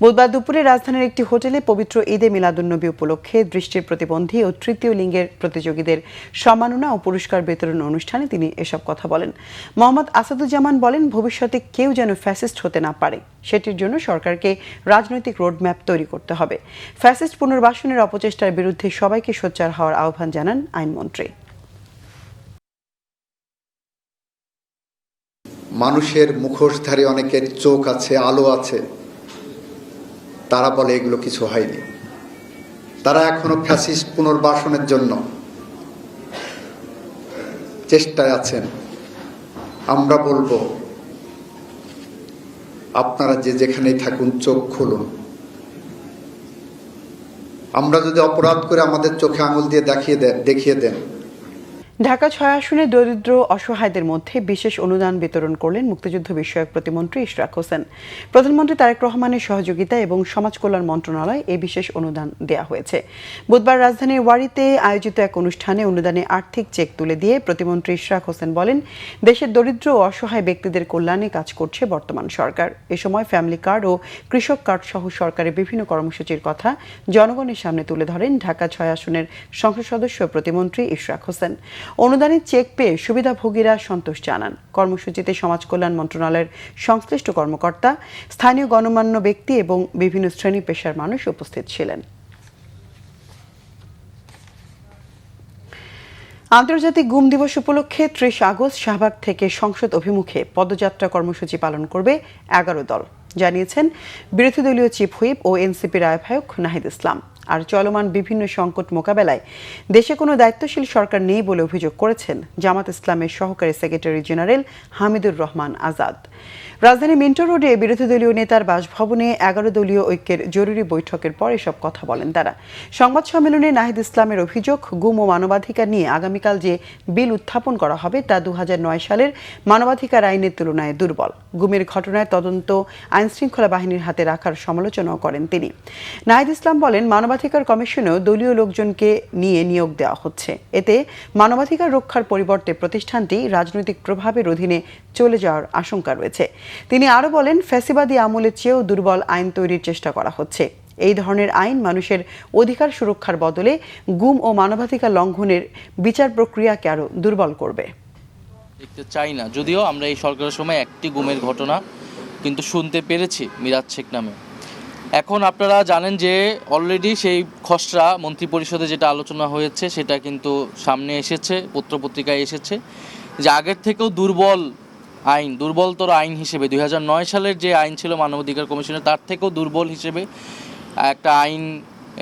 বুধবার দুপুরে রাজধানীর একটি হোটেলে পবিত্র ঈদে মিলাদুন্নবী উপলক্ষে দৃষ্টির প্রতিবন্ধী ও তৃতীয় লিঙ্গের প্রতিযোগীদের সম্মাননা ও পুরস্কার বিতরণ অনুষ্ঠানে তিনি এসব কথা বলেন। মোহাম্মদ আসাদুজ্জামান বলেন, ভবিষ্যতে কেউ যেন ফ্যাসিস্ট হতে না পারে, সেটির জন্য সরকারকে রাজনৈতিক রোডম্যাপ তৈরি করতে হবে। ফ্যাসিস্ট পুনর্বাসনের অপচেষ্টার বিরুদ্ধে সবাইকে সোচ্চার হওয়ার আহ্বান জানান আইনমন্ত্রী। মানুষের মুখোশধারী অনেকের চোখ আছে, আলো আছে, তারা বলে এগুলো কিছু হয়নি। তারা এখনো ফ্যাসিস্ট পুনর্বাসনের জন্য চেষ্টায় আছেন। আমরা বলবো, আপনারা যে যেখানেই থাকুন চোখ খুলুন। আমরা যদি অপরাধ করে আমাদের চোখে আঙুল দিয়ে দেখিয়ে দেন। ঢাকা ৬ আসনে দরিদ্র অসহায়দের মধ্যে বিশেষ অনুদান বিতরণ করলেন মুক্তিযুদ্ধ বিষয়ক প্রতিমন্ত্রী ইশরাক হোসেন। প্রধানমন্ত্রী তারেক রহমানের সহযোগিতা এবং সমাজ কল্যাণ মন্ত্রণালয় এই বিশেষ অনুদান দেয়া হয়েছে। বুধবার রাজধানীর ওয়ারীতে আয়োজিত এক অনুষ্ঠানে অনুদানে আর্থিক চেক তুলে দিয়ে প্রতিমন্ত্রী ইশরাক হোসেন বলেন, দেশের দরিদ্র ও অসহায় ব্যক্তিদের কল্যাণে কাজ করছে বর্তমান সরকার। এ সময় ফ্যামিলি কার্ড ও কৃষক কার্ড সহ সরকারের বিভিন্ন কর্মসূচির কথা জনগণের সামনে তুলে ধরেন ঢাকা ৬ আসনের সংসদ সদস্য প্রতিমন্ত্রী ইশরাক হোসেন। অনুদানের চেক পেয়ে সুবিধাভোগীরা সন্তোষ জানান। কর্মসূচিতে সমাজ কল্যাণ মন্ত্রণালয়ের সংশ্লিষ্ট কর্মকর্তা, স্থানীয় গণমান্য ব্যক্তি এবং বিভিন্ন শ্রেণী পেশার মানুষ উপস্থিত ছিলেন। আন্তর্জাতিক গুম দিবস উপলক্ষে ৩০ আগস্ট শাহবাগ থেকে সংসদ অভিমুখে পদযাত্রা কর্মসূচি পালন করবে ১১ দল, জানিয়েছেন বিরোধী দলীয় চিফ হুইপ ও এনসিপির আহ্বায়ক নাহিদ ইসলাম। আর চলমান বিভিন্ন সংকট মোকাবেলায় দেশে কোনো দায়িত্বশীল সরকার নেই বলে অভিযোগ করেছেন জামাত ইসলামের সহকারী সেক্রেটারি জেনারেল হামিদুর রহমান আজাদ। রাজধানী মিন্টো রোডে বিরোধী দলীয় নেতার বাসভবনে ১১ দলীয় ঐক্যের জরুরি বৈঠকের পর এসব কথা বলেন তারা। সংবাদ সম্মেলনে নাহিদ ইসলামের অভিযোগ, গুম ও মানবাধিকার নিয়ে আগামীকাল যে বিল উত্থাপন করা হবে তা ২০০৯ সালের মানবাধিকার আইনের তুলনায় দুর্বল। গুমের ঘটনায় তদন্ত আইনশৃঙ্খলা বাহিনীর হাতে রাখার সমালোচনাও করেন তিনি। নাহিদ ইসলাম বলেন, মানবাধিকার কমিশনেও দলীয় লোকজনকে নিয়ে নিয়োগ দেওয়া হচ্ছে। এতে মানবাধিকার রক্ষার পরিবর্তে প্রতিষ্ঠানটি রাজনৈতিক প্রভাবের অধীনে চলে যাওয়ার আশঙ্কা রয়েছে। তিনি আরও বলেন, ফ্যাসিবাদী আমলের চেয়েও দুর্বল আইন তৈরির চেষ্টা করা হচ্ছে। এই ধরনের আইন মানুষের অধিকার সুরক্ষার বদলে গুম ও মানবাধিকার লঙ্ঘনের বিচার প্রক্রিয়াকে আরও দুর্বল করবে। দেখতে চাই না, যদিও আমরা এই সরকারের সময় একটি গুমের ঘটনা কিন্তু শুনতে পেরেছি মিরাজ শেখ নামে। এখন আপনারা জানেন যে অলরেডি সেই খসড়া মন্ত্রিপরিষদে যেটা আলোচনা হয়েছে সেটা কিন্তু সামনে এসেছে, পত্রপত্রিকায় এসেছে যে আগের থেকেও দুর্বলতর আইন হিসেবে ২০০৯ সালের যে আইন ছিল মানবাধিকার কমিশনের, তার থেকেও দুর্বল হিসেবে একটা আইন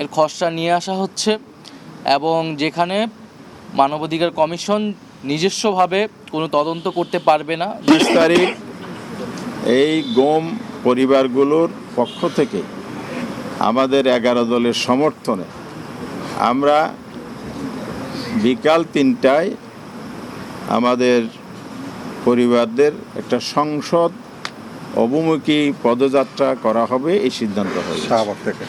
এর খসড়া নিয়ে আসা হচ্ছে, এবং যেখানে মানবাধিকার কমিশন নিজস্বভাবে কোনো তদন্ত করতে পারবে না। ২০ তারিখ এই গুম পরিবারগুলোর পক্ষ থেকে আমাদের ১১ দলের সমর্থনে আমরা বিকাল ৩টায় আমাদের পরিবারদের একটা সংসদ অভিমুখী পদযাত্রা করা হবে, এই সিদ্ধান্ত হবে শাহবাগ থেকে।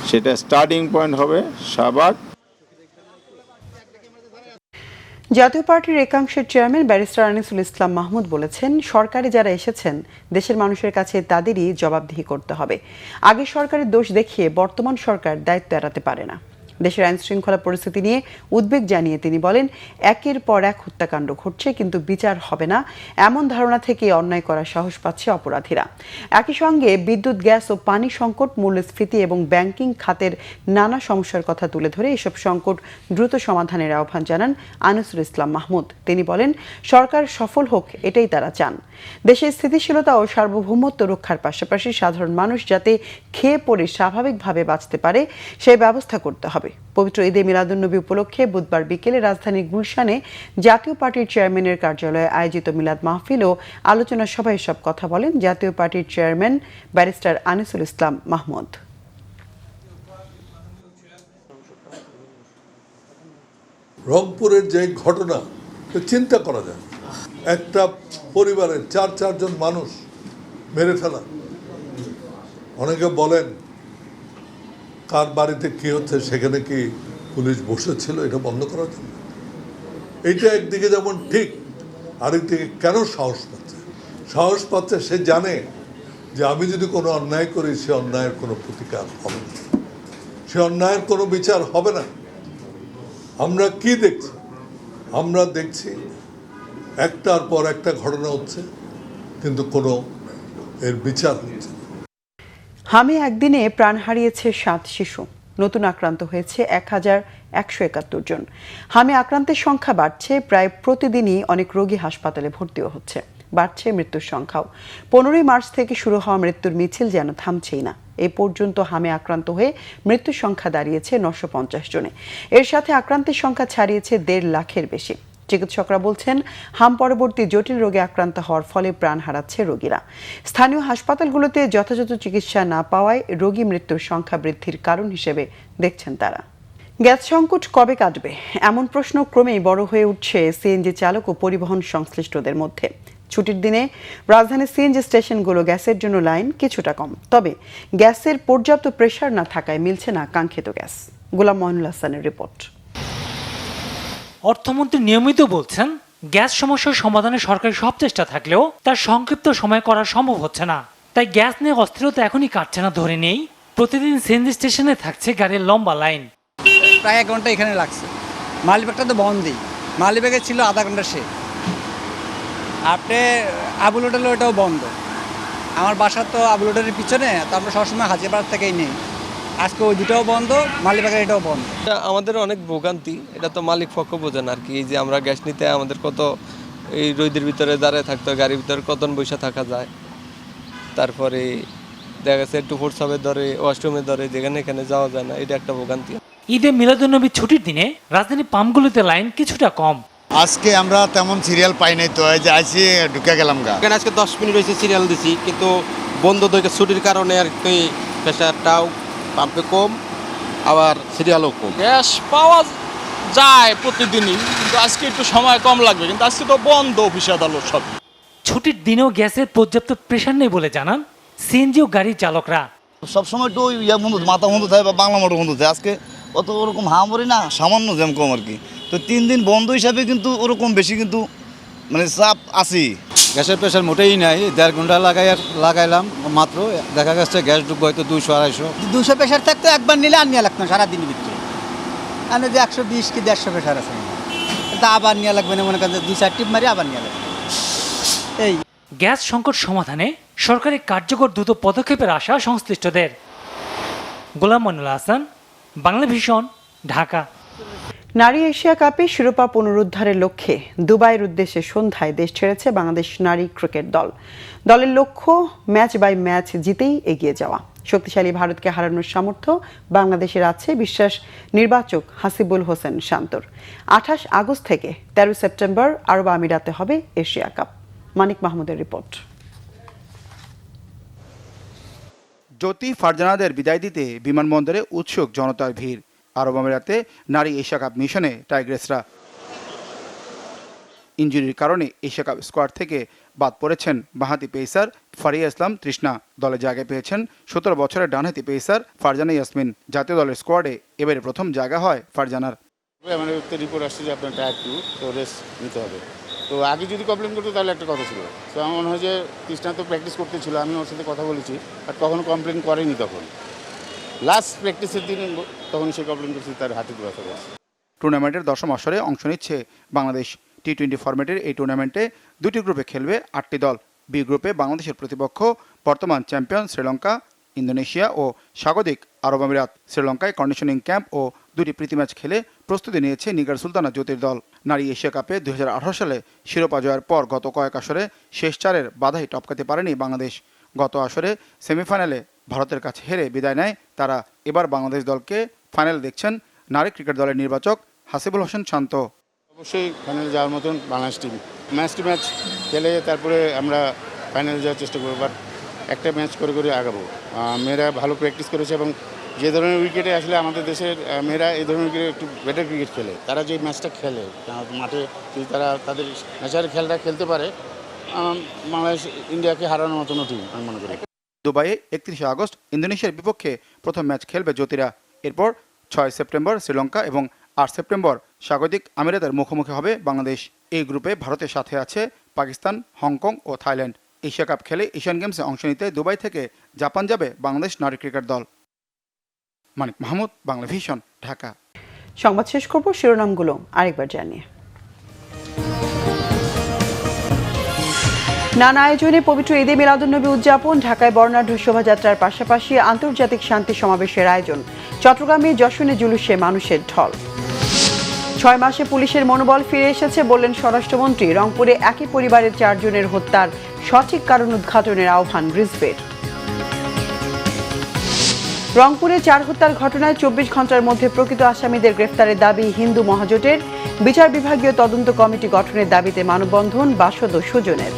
সেটা স্টার্টিং পয়েন্ট হবে শাহবাগ। জাতীয় পার্টির একাংশের চেয়ারম্যান ব্যারিস্টার আনিসুল ইসলাম মাহমুদ বলেছেন, সরকারে যারা এসেছেন দেশের মানুষের কাছে তাদেরই জবাবদিহি করতে হবে। আগে সরকারের দোষ দেখিয়ে বর্তমান সরকার দায়িত্ব এড়াতে পারে না। দেশের আইন শৃঙ্খলা পরিস্থিতি নিয়ে উদ্বেগ জানিয়ে তিনি বলেন, একের পর এক হত্যাকাণ্ড ঘটছে কিন্তু বিচার হবে না, এমন ধারণা থেকে অন্যায় করার সাহস পাচ্ছে অপরাধীরা। একই সঙ্গে বিদ্যুৎ, গ্যাস ও পানি সংকট, মূল্যস্ফীতি এবং ব্যাংকিং খাতের নানা সমস্যার কথা তুলে ধরে এসব সংকট দ্রুত সমাধানের আহ্বান জানান আনিসুল ইসলাম মাহমুদ। তিনি বলেন, সরকার সফল হোক এটাই তারা চান। দেশের স্থিতিশীলতা ও সার্বভৌমত্ব রক্ষার পাশাপাশি সাধারণ মানুষ যাতে খেয়ে পড়ে স্বাভাবিকভাবে বাঁচতে পারে সেই ব্যবস্থা করতে হবে। পবিত্র ঈদে মিলাদুন্নবী উপলক্ষে বুধবার বিকেলে রাজধানীর গুলশানে জাতীয় পার্টির চেয়ারম্যানের কার্যালয়ে আয়োজিত মিলাদ মাহফিল ও আলোচনা সভায় সব কথা বলেন জাতীয় পার্টির চেয়ারম্যান ব্যারিস্টার আনিসুল ইসলাম মাহমুদ। রংপুরের যে ঘটনা চিন্তা করা যায়, একটা পরিবারের চারজন মানুষ মেরে ফেলা। অনেকে বলেন কার বাড়িতে কি হচ্ছে সেখানে কি পুলিশ বসেছিল, এটা বন্ধ করার জন্য। এইটা একদিকে যেমন ঠিক, আরেকদিকে কেন সাহস পাচ্ছে সে জানে যে আমি যদি কোনো অন্যায় করি সে অন্যায়ের কোনো প্রতিকার হবে না, সে অন্যায়ের কোনো বিচার হবে না। আমরা কি দেখছি? আমরা দেখছি একটার পর একটা ঘটনা হচ্ছে কিন্তু কোনো এর বিচার হচ্ছে। হামে একদিনে প্রাণ হারিয়েছে 7 শিশু, নতুন আক্রান্ত হয়েছে 1171 জন। হামে আক্রান্তের সংখ্যা বাড়ছে, প্রায় প্রতিদিনই অনেক রোগী হাসপাতালে ভর্তিও হচ্ছে। বাড়ছে মৃত্যুর সংখ্যাও। 15ই মার্চ থেকে শুরু হওয়া মৃত্যুর মিছিল যেন থামছেই না। এই পর্যন্ত হামে আক্রান্ত হয়ে মৃত্যুর সংখ্যা দাঁড়িয়েছে 950 জনে। এর সাথে আক্রান্তের সংখ্যা ছাড়িয়েছে 1.5 লাখের বেশি। চিকিৎসকরা বলছেন, হাম পরবর্তী জটিল রোগে আক্রান্ত হওয়ার ফলে প্রাণ হারাচ্ছে রোগীরা। স্থানীয় হাসপাতালগুলোতে যথাযথ চিকিৎসা না পাওয়ায় রোগী মৃত্যুর সংখ্যা বৃদ্ধির কারণ হিসেবে দেখছেন তারা। গ্যাস সংকট কবে কাটবে এমন প্রশ্ন ক্রমেই বড় হয়ে উঠছে সিএনজি চালক ও পরিবহন সংশ্লিষ্টদের মধ্যে। ছুটির দিনে রাজধানীর সিএনজি স্টেশনগুলো গ্যাসের জন্য লাইন কিছুটা কম, তবে গ্যাসের পর্যাপ্ত প্রেসার না থাকায় মিলছে না কাঙ্ক্ষিত গ্যাস। গোলাম মইনুল হাসানের রিপোর্ট। অর্থমন্ত্রী নিয়মিত বলছেন, গ্যাস সমস্যার সমাধানে সরকারের সব চেষ্টা থাকলেও তার সংক্ষিপ্ত সময় করা সম্ভব হচ্ছে না। তাই গ্যাস নিয়ে অস্থিরতা এখনই কাটছে না ধরে নেই। প্রতিদিন সিএনজি স্টেশনে থাকছে গাড়ির লম্বা লাইন। প্রায় 1 ঘন্টা এখানে লাগছে। মালিবাগটা তো বন্ধই, মালিবাগে ছিল আধা ঘন্টা সে। আপনি আবুল হোটেলে ওটাও বন্ধ। আমার বাসা তো আবুল হোটেলের পিছনে, তো আমরা সবসময় হাজিপাড়া থেকেই নেই। আজকে ওই দুটাও বন্ধ, মালিবাগের এটাও বন্ধ। আমাদের অনেক ভোগান্তি, এটা তো মালিক পক্ষ বোঝেন আর কি। এই যে আমরা গ্যাস নিতে আমাদের কত এই রোদের ভিতরে দাঁড়ায় থাকতে হয়, গাড়ির ভিতরে কতন বসে থাকা যায়। তারপরে দেখা গেছে একটু ফোর্সাপের ধরে, ওয়াশরুমের ধরে, যেখানে এখানে যাওয়া যায় না, এটা একটা ভোগান্তি। ঈদে মিলাদুন্নবীর ছুটির দিনে রাজধানী পাম্পগুলোতে লাইন কিছুটা কম। আজকে আমরা তেমন সিরিয়াল পাই নাই, তো এই যে আইসি ঢুকে গেলাম গা। এখানে আজকে 10 মিনিট হয়েছে সিরিয়াল দিছি, কিন্তু বন্ধ থেকে ছুটির কারণে আর কি প্রেশারটাও পাম্পে কম, আবার সিরিয়ালও কম। গ্যাস পাওয়া যায় প্রতিদিনই, কিন্তু আজকে একটু সময় কম লাগবে, কিন্তু আজকে তো বন্ধ অফিস আদালত সব। ছুটির দিনেও গ্যাসের পর্যাপ্ত প্রেসার নেই বলে জানান সিএনজি ও গাড়ির চালকরা। সবসময় তো মাথা বন্ধ থাকে বা বাংলা মোটর বন্ধ থাকে। আজকে অত ওরকম হামরি না, সামান্য জ্যাম কম আর কি। তো 3 দিন বন্ধ হিসাবে কিন্তু ওরকম বেশি কিন্তু মানে চাপ আছি। গ্যাসের প্রেশার মোটেই নাই। 1.5 ঘন্টা লাগাইলাম মাত্র, দেখা গেছে গ্যাস ঢুকবে হয়তো 200-250। 200 প্রেশার থাকতো, একবার নিলে আর নিয়ে লাগতো না সারাদিনের ভিতরে। আমি যে 120 কি 150 প্রেশার আছে, তা আবার নিয়ে লাগবে না, মনে করেন 2-4 টিপ মারি আবার নিয়ে লাগবে। এই গ্যাস সংকট সমাধানে সরকারি কার্যকর দ্রুত পদক্ষেপের আশা সংশ্লিষ্টদের। গোলাম মইনুল হাসান, বাংলা ভিশন, ঢাকা। নারী এশিয়া কাপে শিরোপা পুনরুদ্ধারের লক্ষ্যে দুবাইয়ের উদ্দেশ্যে সন্ধ্যায় দেশ ছেড়েছে বাংলাদেশ নারী ক্রিকেট দল। দলের লক্ষ্য ম্যাচ বাই ম্যাচ জিতেই এগিয়ে যাওয়া। শক্তিশালী ভারতকে হারানোর সামর্থ্য বাংলাদেশের আছে, বিশ্বাস নির্বাচক হাসিবুল হোসেন শান্তর। 28 আগস্ট থেকে 13 সেপ্টেম্বর আরব আমিরাতে হবে এশিয়া কাপ। মানিক মাহমুদের রিপোর্ট। জ্যোতি ফারজানাদের বিদায় দিতে বিমানবন্দরে উৎসুক জনতার ভিড়। আরব আমিরাতে নারী এশিয়া কাপ মিশনে টাইগ্রেসরা। ইনজুরির কারণে এশিয়া কাপ স্কোয়াড থেকে বাদ পড়েছেন বাঁহাতি পেসার ফারিয়া ইসলাম তৃষ্ণা। দলে জায়গা পেয়েছেন 17 বছরের ডানহাতি পেসার ফারজানা ইয়াসমিন। জাতীয় দলের স্কোয়াডে এবারে প্রথম জায়গা হয় ফারজানার। আমাদের রিপোর্ট আসছে যে আপনার টায়ার 2, তো রেস্ট নিতে হবে। তো আগে যদি কমপ্লেন করতো তাহলে একটা কথা ছিল। তো আমার মনে হয় যে তৃষ্ণা তো প্র্যাকটিস করতেছিল, আমি ওর সাথে কথা বলেছি, আর কখনো কমপ্লেন করেনি। তখন লাস্ট প্র্যাকটিসের দিন তখন সে কমপ্লেন করছে তার হাতে ব্যথা হয়েছে। টুর্নামেন্টের 10ম আসরে অংশ নিচ্ছে বাংলাদেশ। টি20 ফরম্যাটের এই টুর্নামেন্টে 2টি গ্রুপে খেলবে 8টি দল। বি গ্রুপে বাংলাদেশের প্রতিপক্ষ বর্তমান চ্যাম্পিয়ন শ্রীলঙ্কা, ইন্দোনেশিয়া ও স্বাগতিক আরব আমিরাত। শ্রীলঙ্কায় কন্ডিশনিং ক্যাম্প ও 2টি প্রীতি ম্যাচ খেলে প্রস্তুতি নিয়েছে নিগার সুলতানা জ্যোতির দল। নারী এশিয়া কাপে 2018 সালে শিরোপা জয়ের পর গত কয়েক আসরে শেষ 4-এর বাধাই টপকাতে পারেনি বাংলাদেশ। গত আসরে সেমিফাইনালে ভারতের কাছে হেরে বিদায় নেয় তারা। এবার বাংলাদেশ দলকে ফাইনাল দেখছেন নারী ক্রিকেট দলের নির্বাচক হাসিবুল হোসেন শান্ত। অবশ্যই ফাইনালে যাওয়ার মতন Bangladesh team match to match খেলে তারপরে আমরা ফাইনালে যাওয়ার চেষ্টা করবো, বাট একটা ম্যাচ করে করে আগাবো। মেয়েরা ভালো প্র্যাকটিস করেছে এবং যে ধরনের উইকেটে আসলে আমাদের দেশের মেয়েরা এই ধরনের উইকেটে একটু বেটার ক্রিকেট খেলে। তারা যে ম্যাচটা খেলে মাঠে, যদি তারা তাদের ন্যাচারাল খেলাটা খেলতে পারে, বাংলাদেশ ইন্ডিয়াকে হারানোর মতন টিম আমি মনে করি। দুবাইয়ে 31 আগস্ট ইন্দোনেশিয়ার বিপক্ষে প্রথম ম্যাচ খেলবে জ্যোতিরা। এরপর 6 সেপ্টেম্বর শ্রীলঙ্কা এবং 8 সেপ্টেম্বর স্বাগতিক আমিরাতের মুখোমুখি হবে বাংলাদেশ। এই গ্রুপে ভারতের সাথে আছে পাকিস্তান, হংকং ও থাইল্যান্ড। এশিয়া কাপ খেলে এশিয়ান গেমসে অংশ নিতে দুবাই থেকে জাপান যাবে বাংলাদেশ নারী ক্রিকেট দল। মানিক মাহমুদ, বাংলা ভিশন, ঢাকা। সংবাদ শেষ করব শিরোনামগুলো আরেকবার জানিয়ে। নানা আয়োজনে পবিত্র ঈদে মিলাদুন্নবী উদযাপন। ঢাকায় বর্ণাঢ্য শোভাযাত্রার পাশাপাশি আন্তর্জাতিক শান্তি সমাবেশের আয়োজন। চট্টগ্রামে যশনে জুলুসে মানুষের ঢল। 6 মাসে পুলিশের মনোবল ফিরে এসেছে বললেন স্বরাষ্ট্রমন্ত্রী। রংপুরে একই পরিবারের 4 জনের হত্যার সঠিক কারণ উদ্ঘাটনের আহ্বান রিজভীর। রংপুরে 4 হত্যার ঘটনায় 24 ঘন্টার মধ্যে প্রকৃত আসামিদের গ্রেফতারের দাবি হিন্দু মহাজোটের। বিচার বিভাগীয় তদন্ত কমিটি গঠনের দাবিতে মানববন্ধন বাসদ ও সুজনের।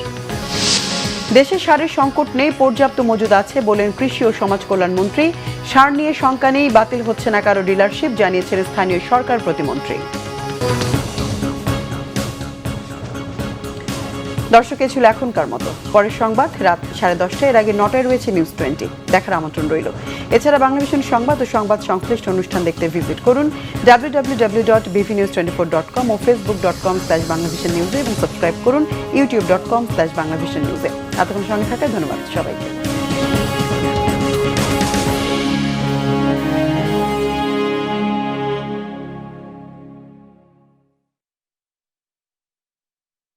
দেশে সারের সংকট নেই, পর্যাপ্ত মজুদ আছে বলেন কৃষি ও সমাজ কল্যাণ মন্ত্রী। সার নিয়ে শঙ্কা নেই, বাতিল হচ্ছে না কারো ডিলারশিপ, জানিয়েছেন স্থানীয় সরকার প্রতিমন্ত্রী। দর্শক, ছিল এখনকার মতো। পরের সংবাদ রাত 10:30। এর আগে 9টায় রয়েছে নিউজ 20। দেখার আমন্ত্রণ রইল। এছাড়া বাংলাভিশন সংবাদ ও সংবাদ সংশ্লিষ্ট অনুষ্ঠান দেখতে ভিজিট করুন www.bvnews24.com ও facebook.com/banglavishnnews এবং সাবস্ক্রাইব করুন youtube.com/banglavishnnews। এতক্ষণ সঙ্গে থাকায় ধন্যবাদ সবাইকে।